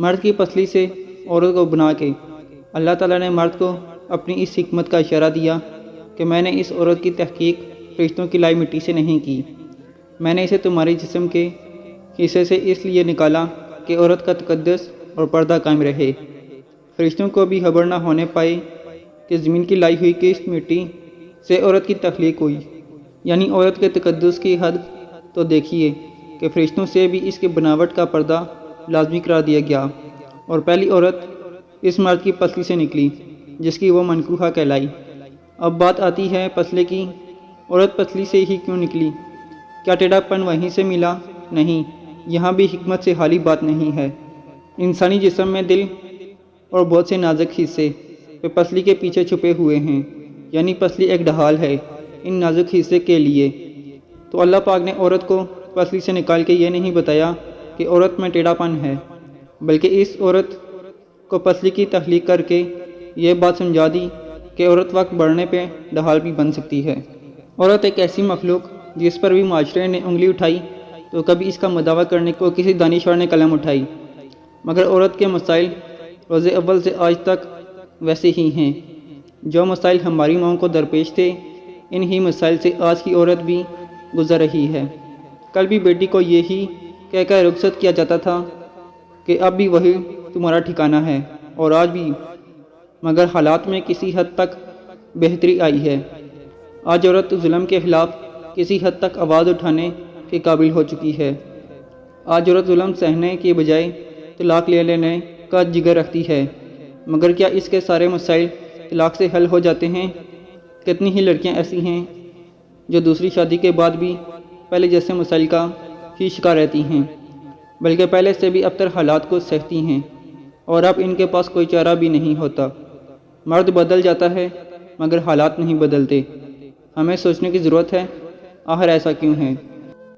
مرد کی پسلی سے عورت کو بنا کے اللہ تعالیٰ نے مرد کو اپنی اس حکمت کا اشارہ دیا کہ میں نے اس عورت کی تحقیق فرشتوں کی لائی مٹی سے نہیں کی، میں نے اسے تمہارے جسم کے حصے سے اس لیے نکالا کہ عورت کا تقدس اور پردہ قائم رہے۔ فرشتوں کو بھی خبر نہ ہونے پائے کہ زمین کی لائی ہوئی کہ اس مٹی سے عورت کی تخلیق ہوئی، یعنی عورت کے تقدس کی حد تو دیکھیے کہ فرشتوں سے بھی اس کے بناوٹ کا پردہ لازمی قرار دیا گیا، اور پہلی عورت اس مرد کی پسلی سے نکلی جس کی وہ منکوحہ کہلائی۔ اب بات آتی ہے پسلے کی، عورت پسلی سے ہی کیوں نکلی؟ کیا ٹیڑھا پن وہیں سے ملا؟ نہیں، یہاں بھی حکمت سے خالی بات نہیں ہے۔ انسانی جسم میں دل اور بہت سے نازک حصے پسلی کے پیچھے چھپے ہوئے ہیں، یعنی پسلی ایک ڈھال ہے ان نازک حصے کے لیے۔ تو اللہ پاک نے عورت کو پسلی سے نکال کے یہ نہیں بتایا کہ عورت میں ٹیڑھا پن ہے، بلکہ اس عورت کو پسلی کی تخلیق کر کے یہ بات سمجھا دی کہ عورت وقت بڑھنے پہ ڈھال بھی بن سکتی ہے۔ عورت ایک ایسی مخلوق جس پر بھی معاشرے نے انگلی اٹھائی تو کبھی اس کا مداوع کرنے کو کسی دانشور نے قلم اٹھائی، مگر عورت کے مسائل روز اول سے آج تک ویسے ہی ہیں۔ جو مسائل ہماری ماؤں کو درپیش تھے، انہی مسائل سے آج کی عورت بھی گزر رہی ہے۔ کل بھی بیٹی کو یہی کہہ کر رخصت کیا جاتا تھا کہ اب بھی وہی تمہارا ٹھکانہ ہے، اور آج بھی، مگر حالات میں کسی حد تک بہتری آئی ہے۔ آج عورت ظلم کے خلاف کسی حد تک آواز اٹھانے کے قابل ہو چکی ہے۔ آج عورت ظلم سہنے کے بجائے طلاق لے لینے کا جگر رکھتی ہے، مگر کیا اس کے سارے مسائل طلاق سے حل ہو جاتے ہیں؟ کتنی ہی لڑکیاں ایسی ہیں جو دوسری شادی کے بعد بھی پہلے جیسے مسائل کا ہی شکار رہتی ہیں، بلکہ پہلے سے بھی ابتر حالات کو سہتی ہیں، اور اب ان کے پاس کوئی چارہ بھی نہیں ہوتا۔ مرد بدل جاتا ہے مگر حالات نہیں بدلتے۔ ہمیں سوچنے کی ضرورت ہے، آخر ایسا کیوں ہے؟